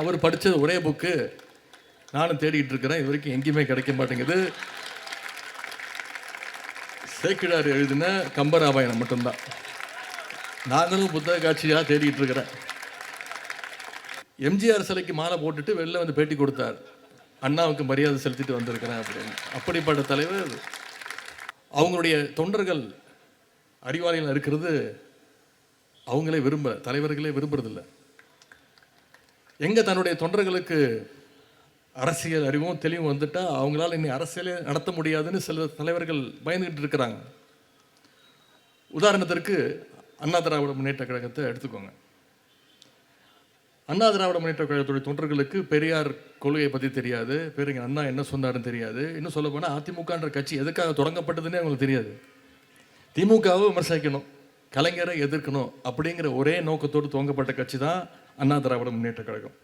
அவர் படித்தது ஒரே புக்கு நானும் தேடிட்டு இருக்கிறேன், இது வரைக்கும் எங்கேயுமே கிடைக்க மாட்டேங்குது. சேக்கிழார் எழுதின கம்பராமாயணம் மட்டும்தான். நாங்களும் புத்தக காட்சியாக தேடிட்டு இருக்கிறேன். எம்ஜிஆர் சிலைக்கு மாலை போட்டுட்டு வெளில வந்து பேட்டி கொடுத்தார், அண்ணாவுக்கு மரியாதை செலுத்திட்டு வந்திருக்கிறேன் அப்படின்னு. அப்படிப்பட்ட தலைவர். அவங்களுடைய தொண்டர்கள் அறிவாளிகள் இருக்கிறது அவங்களே தலைவர்களே விரும்புறதில்லை. எங்கே தன்னுடைய தொண்டர்களுக்கு அரசியல் அறிவும் தெளிவும் வந்துட்டால் அவங்களால இன்னும் அரசியலே நடத்த முடியாதுன்னு சில தலைவர்கள் பயந்துக்கிட்டு இருக்கிறாங்க. உதாரணத்திற்கு அண்ணா திராவிட முன்னேற்ற கழகத்தை எடுத்துக்கோங்க. அண்ணா திராவிட முன்னேற்ற கழகத்துடைய தொண்டர்களுக்கு பெரியார் கொள்கையை பற்றி தெரியாது, பேருங்க அண்ணா என்ன சொன்னாருன்னு தெரியாது. இன்னும் சொல்ல போனால் அதிமுகன்ற கட்சி எதுக்காக தொடங்கப்பட்டதுன்னே அவங்களுக்கு தெரியாது. திமுகவை விமர்சிக்கணும், கலைஞரை எதிர்க்கணும் அப்படிங்கிற ஒரே நோக்கத்தோடு துவங்கப்பட்ட கட்சி தான் அண்ணா திராவிட முன்னேற்ற கழகம்.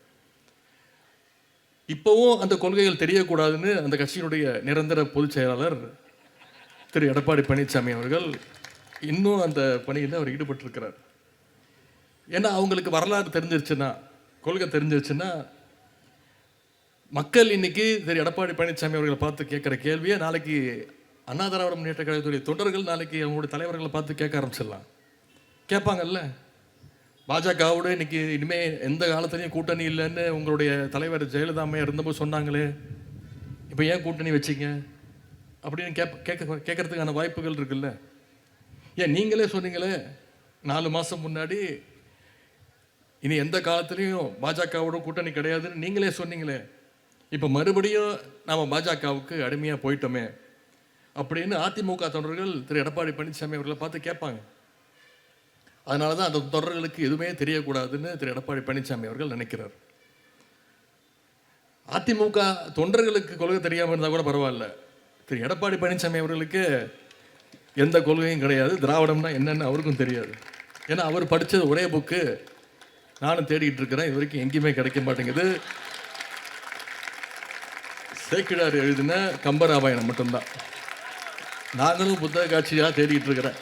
இப்போவும் அந்த கொள்கைகள் தெரியக்கூடாதுன்னு அந்த கட்சியினுடைய நிரந்தர பொதுச் செயலாளர் திரு எடப்பாடி பழனிசாமி அவர்கள் இன்னும் அந்த பணியில் அவர் ஈடுபட்டிருக்கிறார். ஏன்னா அவங்களுக்கு வரலாறு தெரிஞ்சிருச்சுன்னா, கொள்கை தெரிஞ்சிருச்சுன்னா, மக்கள் இன்னைக்கு திரு எடப்பாடி பழனிசாமி அவர்களை பார்த்து கேட்குற கேள்வியை நாளைக்கு அண்ணா திராவிட முன்னேற்ற கழகத்துடைய தொண்டர்கள் நாளைக்கு அவங்களுடைய தலைவர்களை பார்த்து கேட்க ஆரம்பிச்சிடலாம். கேட்பாங்கல்ல, பாஜகவோட இன்னைக்கு இனிமேல் எந்த காலத்துலையும் கூட்டணி இல்லைன்னு உங்களுடைய தலைவர் ஜெயலலிதா அம்மையா இருந்தபோது சொன்னாங்களே, இப்போ ஏன் கூட்டணி வச்சிங்க அப்படின்னு கேட்கறதுக்கான வாய்ப்புகள் இருக்குல்ல. ஏன் நீங்களே சொன்னீங்களே 4 மாதம் முன்னாடி இனி எந்த காலத்துலேயும் பாஜகவோட கூட்டணி கிடையாதுன்னு நீங்களே சொன்னீங்களே, இப்போ மறுபடியும் நாம் பாஜகவுக்கு அடிமையாக போயிட்டோமே அப்படின்னு அதிமுக தொண்டர்கள் திரு எடப்பாடி பழனிசாமி அவர்களை பார்த்து கேட்பாங்க. அதனால தான் அந்த தொண்டர்களுக்கு எதுவுமே தெரியக்கூடாதுன்னு திரு எடப்பாடி பழனிசாமி அவர்கள் நினைக்கிறார். அதிமுக தொண்டர்களுக்கு கொள்கை தெரியாமல் இருந்தால் கூட பரவாயில்ல, திரு எடப்பாடி பழனிசாமி அவர்களுக்கு எந்த கொள்கையும் கிடையாது, திராவிடம்னா என்னென்னு அவருக்கும் தெரியாது. ஏன்னா அவர் படித்தது ஒரே புக்கு நானும் தேடிட்டு இருக்கிறேன், இது வரைக்கும் எங்கேயுமே கிடைக்க மாட்டேங்குது. சேக்கிழார் எழுதின கம்பராமாயணம் மட்டும்தான். நாங்களும் புத்தக காட்சியாக தேடிட்டு இருக்கிறேன்.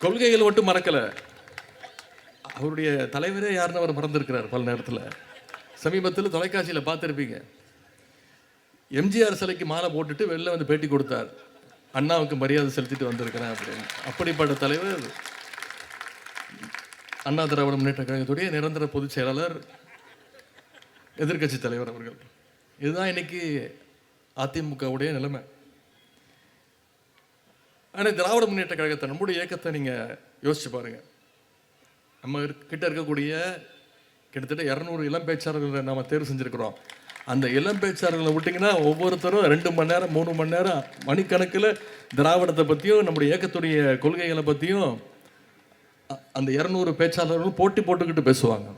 கொள்கைகள் மட்டும் மறக்கலை, அவருடைய தலைவரே யாருன்னு அவர் மறந்துருக்கிறார் பல நேரத்தில். சமீபத்தில் தொலைக்காட்சியில் பார்த்துருப்பீங்க, எம்ஜிஆர் சிலைக்கு மாலை போட்டுட்டு வெளில வந்து பேட்டி கொடுத்தார், அண்ணாவுக்கு மரியாதை செலுத்திட்டு வந்திருக்கிறேன் அப்படின்னு. அப்படிப்பட்ட தலைவர் அண்ணா திராவிட முன்னேற்ற கழகத்துடைய நிரந்தர பொதுச் செயலாளர், எதிர்கட்சி தலைவர் அவர்கள். இதுதான் இன்னைக்கு அதிமுகவுடைய நிலைமை. ஆனால் திராவிட முன்னேற்ற கழகத்தை, நம்முடைய இயக்கத்தை நீங்கள் யோசிச்சு பாருங்கள். நம்ம கிட்ட இருக்கக்கூடிய கிட்டத்தட்ட 200 இளம் பேச்சாளர்களை நம்ம தேர்வு செஞ்சுருக்கிறோம். அந்த இளம் பேச்சாளர்களை விட்டிங்கன்னா ஒவ்வொருத்தரும் 2 மணி நேரம் 3 மணி நேரம் மணிக்கணக்கில் திராவிடத்தை பற்றியும் நம்முடைய இயக்கத்துடைய கொள்கைகளை பற்றியும் அந்த 200 பேச்சாளர்களும் போட்டி போட்டுக்கிட்டு பேசுவாங்க.